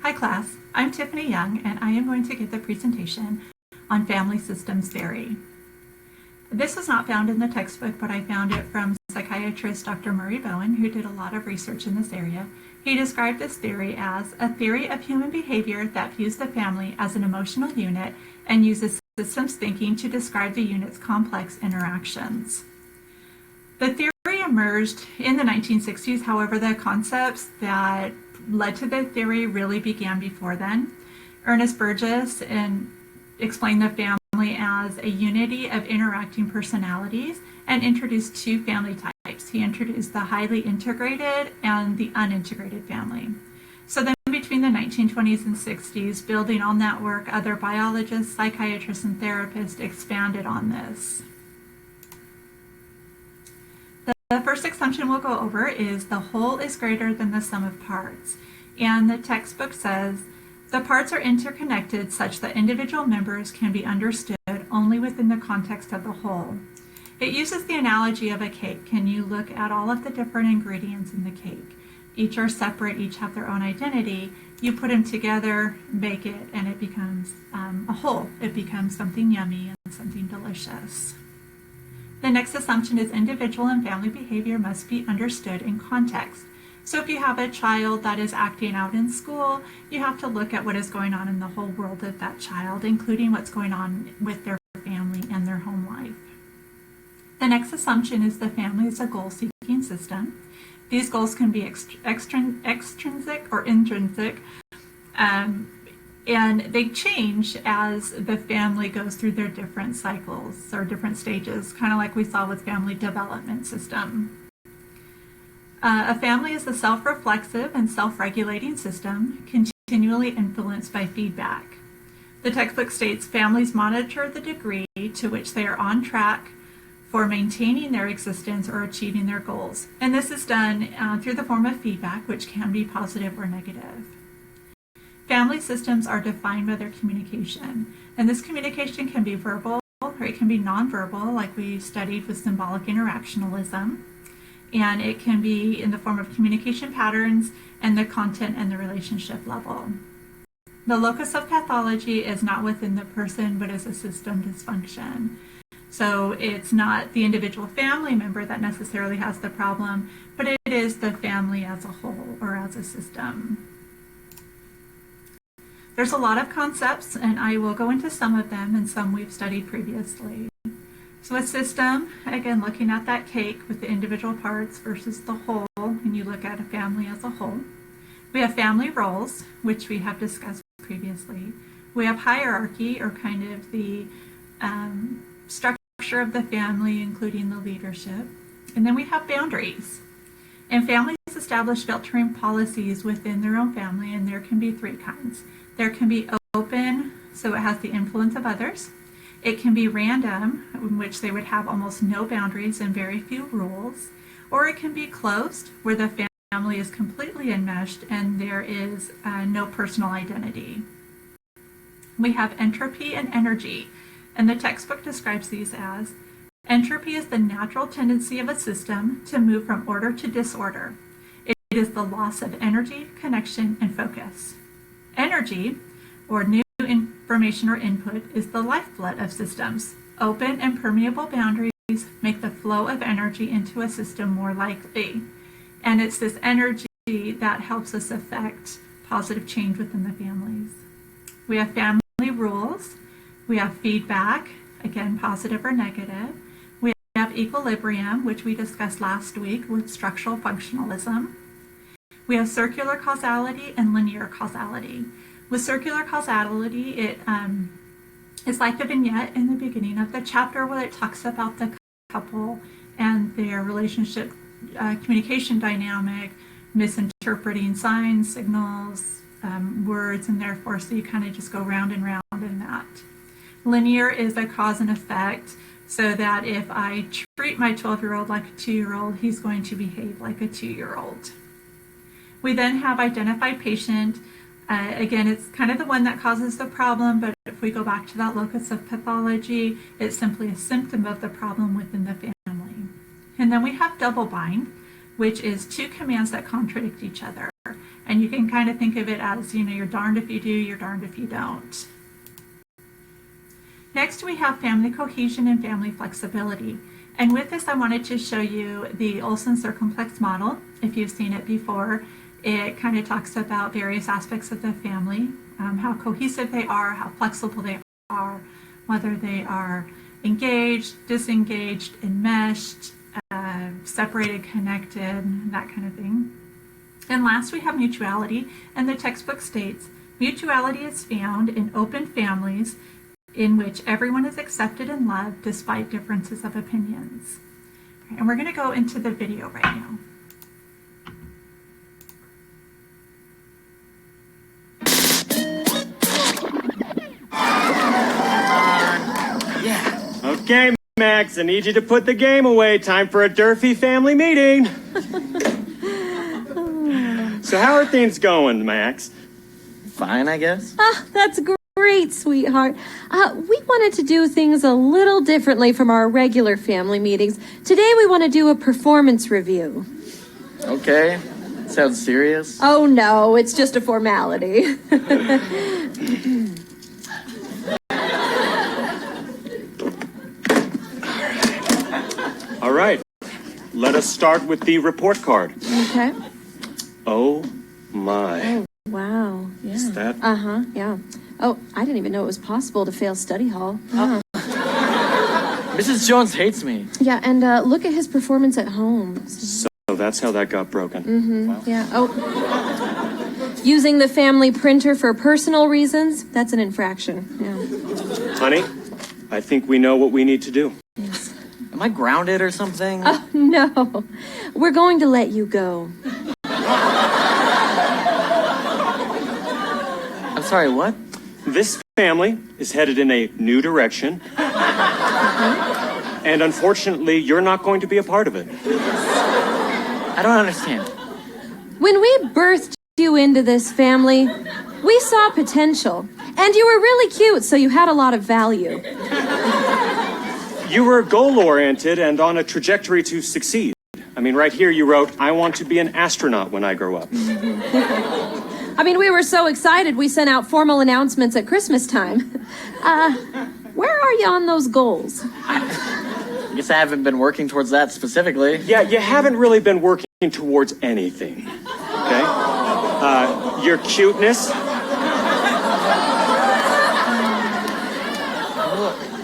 Hi class, I'm Tiffany Young and I am going to give the presentation on family systems theory. This was not found in the textbook, but I found it from psychiatrist Dr. Bowen, who did a lot of research in this area. He described this theory as a theory of human behavior that views the family as an emotional unit and uses systems thinking to describe the unit's complex interactions. The theory emerged in the 1960s, however, the concepts that led to the theory really began before then. Ernest Burgess explained the family as a unity of interacting personalities and introduced two family types. He introduced the highly integrated and the unintegrated family. So then between the 1920s and 60s, building on that work, other biologists, psychiatrists, and therapists expanded on this. The first assumption we'll go over is the whole is greater than the sum of parts. And the textbook says, the parts are interconnected such that individual members can be understood only within the context of the whole. It uses the analogy of a cake. Can you look at all of the different ingredients in the cake? Each are separate, each have their own identity. You put them together, bake it, and it becomes a whole. It becomes something yummy and something delicious. The next assumption is individual and family behavior must be understood in context. So if you have a child that is acting out in school, you have to look at what is going on in the whole world of that child, including what's going on with their family and their home life. The next assumption is the family is a goal-seeking system. These goals can be extrinsic or intrinsic, and they change as the family goes through their different cycles or different stages, kind of like we saw with family development system. A family is a self-reflexive and self-regulating system continually influenced by feedback. The textbook states families monitor the degree to which they are on track for maintaining their existence or achieving their goals. And this is done through the form of feedback, which can be positive or negative. Family systems are defined by their communication, and this communication can be verbal or it can be nonverbal, like we studied with symbolic interactionalism, and it can be in the form of communication patterns and the content and the relationship level. The locus of pathology is not within the person, but is a system dysfunction. So it's not the individual family member that necessarily has the problem, but it is the family as a whole or as a system. There's a lot of concepts, and I will go into some of them, and some we've studied previously. So a system, again, looking at that cake with the individual parts versus the whole, and you look at a family as a whole. We have family roles, which we have discussed previously. We have hierarchy, or kind of the structure of the family, including the leadership. And then we have boundaries. And families establish filtering policies within their own family, and there can be three kinds. There can be open, so it has the influence of others. It can be random, in which they would have almost no boundaries and very few rules. Or it can be closed, where the family is completely enmeshed and there is no personal identity. We have entropy and energy, and the textbook describes these as: entropy is the natural tendency of a system to move from order to disorder. It is the loss of energy, connection, and focus. Energy, or new information or input, is the lifeblood of systems. Open and permeable boundaries make the flow of energy into a system more likely. And it's this energy that helps us affect positive change within the families. We have family rules. We have feedback, again, positive or negative. We have equilibrium, which we discussed last week with structural functionalism. We have circular causality and linear causality. With circular causality, it's like the vignette in the beginning of the chapter where it talks about the couple and their relationship, communication dynamic, misinterpreting signs, signals, words, and therefore, so you kind of just go round and round in that. Linear is a cause and effect, so that if I treat my 12-year-old like a 2-year-old, he's going to behave like a 2-year-old. We then have identified patient. Again, it's kind of the one that causes the problem, but if we go back to that locus of pathology, it's simply a symptom of the problem within the family. And then we have double bind, which is two commands that contradict each other. And you can kind of think of it as, you're darned if you do, you're darned if you don't. Next, we have family cohesion and family flexibility. And with this, I wanted to show you the Olson circumplex model. If you've seen it before, it kind of talks about various aspects of the family, how cohesive they are, how flexible they are, whether they are engaged, disengaged, enmeshed, separated, connected, that kind of thing. And last, we have mutuality, and the textbook states, mutuality is found in open families in which everyone is accepted and loved despite differences of opinions. And we're going to go into the video right now. Yeah. Okay, Max, I need you to put the game away. Time for a Durfee family meeting. So how are things going, Max? Fine, I guess. That's great, sweetheart. We wanted to do things a little differently from our regular family meetings. Today we want to do a performance review. Okay. Sounds serious. Oh no, it's just a formality. All right. Let us start with the report card. Okay. Oh my. Oh, wow. Yeah. Is that? Yeah. Oh, I didn't even know it was possible to fail study hall. Yeah. Mrs. Jones hates me. Yeah, and look at his performance at home. So that's how that got broken. Mm-hmm. Wow. Yeah. Oh. Using the family printer for personal reasons, that's an infraction. Yeah. Honey, I think we know what we need to do. Yes. Am I grounded or something? Oh, no. We're going to let you go. I'm sorry, what? This family is headed in a new direction. And unfortunately, you're not going to be a part of it. I don't understand. When we birthed you into this family, we saw potential. And you were really cute, so you had a lot of value. You were goal-oriented and on a trajectory to succeed. I mean, right here you wrote, I want to be an astronaut when I grow up. I mean, we were so excited we sent out formal announcements at Christmas time. Where are you on those goals? I guess I haven't been working towards that specifically. Yeah, you haven't really been working towards anything, okay? Your cuteness...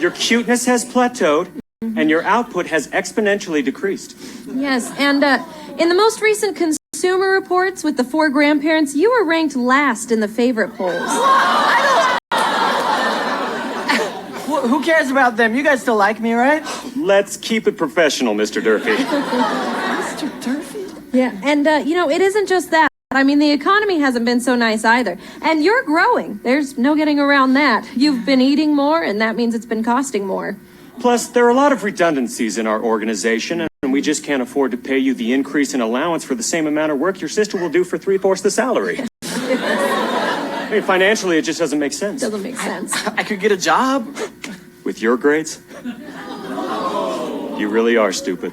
Your cuteness has plateaued, and your output has exponentially decreased. Yes, and in the most recent consumer reports with the 4 grandparents, you were ranked last in the favorite polls. Who cares about them? You guys still like me, right? Let's keep it professional, Mr. Durfee. Mr. Durfee? Yeah, and it isn't just that. I mean, the economy hasn't been so nice either. And you're growing. There's no getting around that. You've been eating more, and that means it's been costing more. Plus, there are a lot of redundancies in our organization, and we just can't afford to pay you the increase in allowance for the same amount of work your sister will do for 3/4 the salary. I mean, financially, it just doesn't make sense. Doesn't make sense. I could get a job. With your grades? You really are stupid.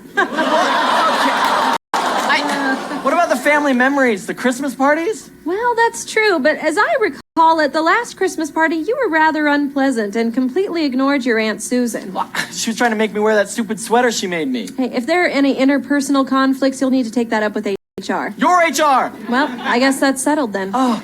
What about the family memories, the Christmas parties? Well, that's true, but as I recall it, the last Christmas party, you were rather unpleasant and completely ignored your Aunt Susan. She was trying to make me wear that stupid sweater she made me. Hey, if there are any interpersonal conflicts, you'll need to take that up with HR. Your HR! Well, I guess that's settled then. Oh.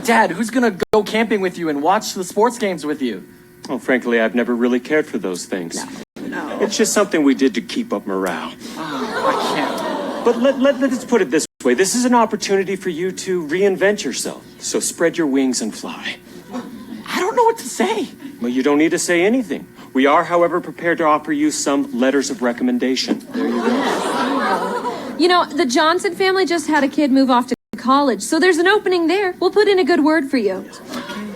Dad, who's gonna go camping with you and watch the sports games with you? Well, frankly, I've never really cared for those things. No. It's just something we did to keep up morale. Oh, I can't. But let's put it this way. This is an opportunity for you to reinvent yourself. So spread your wings and fly. I don't know what to say. Well, you don't need to say anything. We are, however, prepared to offer you some letters of recommendation. There you go. You know, the Johnson family just had a kid move off to college, so there's an opening there. We'll put in a good word for you.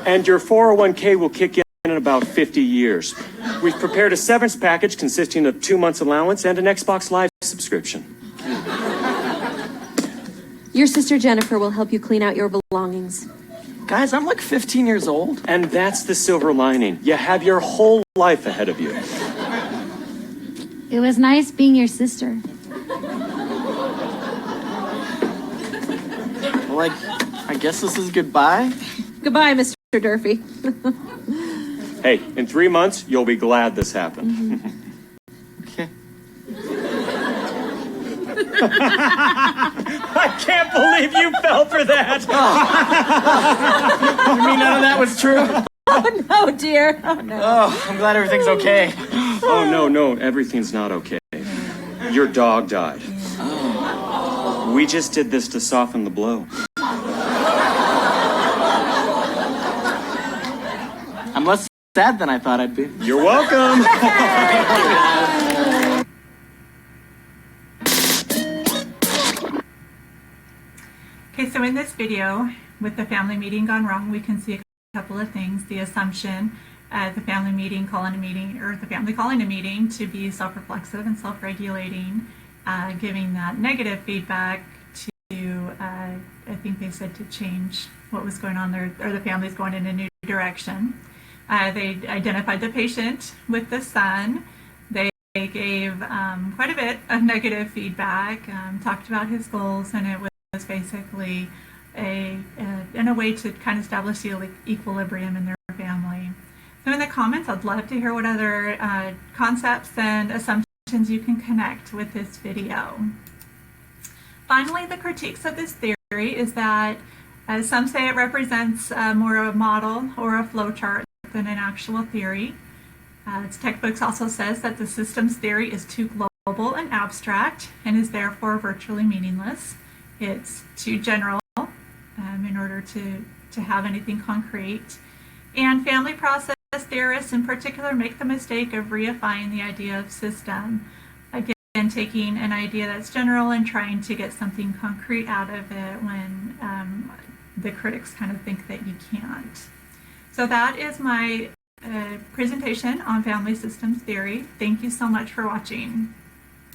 And your 401k will kick in about 50 years. We've prepared a severance package consisting of 2 months allowance and an Xbox Live subscription. Your sister Jennifer will help you clean out your belongings. Guys, I'm like 15 years old. And that's the silver lining. You have your whole life ahead of you. It was nice being your sister. like, I guess this is goodbye? Goodbye, Mr. Durfee. Hey, in 3 months, you'll be glad this happened. Okay. I can't believe you fell for that. You mean none of that was true? Oh, no, dear. Oh, no. Oh, I'm glad everything's okay. Oh, no, everything's not okay. Your dog died. We just did this to soften the blow. I'm less sad than I thought I'd be. You're welcome. Okay, so in this video, with the family meeting gone wrong, we can see a couple of things. The assumption, the family meeting calling a meeting, or the family calling a meeting to be self-reflexive and self-regulating, giving that negative feedback to, I think they said to change what was going on there, or the family's going in a new direction. They identified the patient with the son. They gave quite a bit of negative feedback, talked about his goals, and it was basically in a way to kind of establish the equilibrium in their family. So in the comments, I'd love to hear what other concepts and assumptions you can connect with this video. Finally, the critiques of this theory is that some say it represents more a model or a flowchart than an actual theory. Its textbooks also says that the systems theory is too global and abstract and is therefore virtually meaningless. It's too general in order to have anything concrete. And family process theorists in particular make the mistake of reifying the idea of system. Again, taking an idea that's general and trying to get something concrete out of it when the critics kind of think that you can't. So that is my presentation on family systems theory. Thank you so much for watching.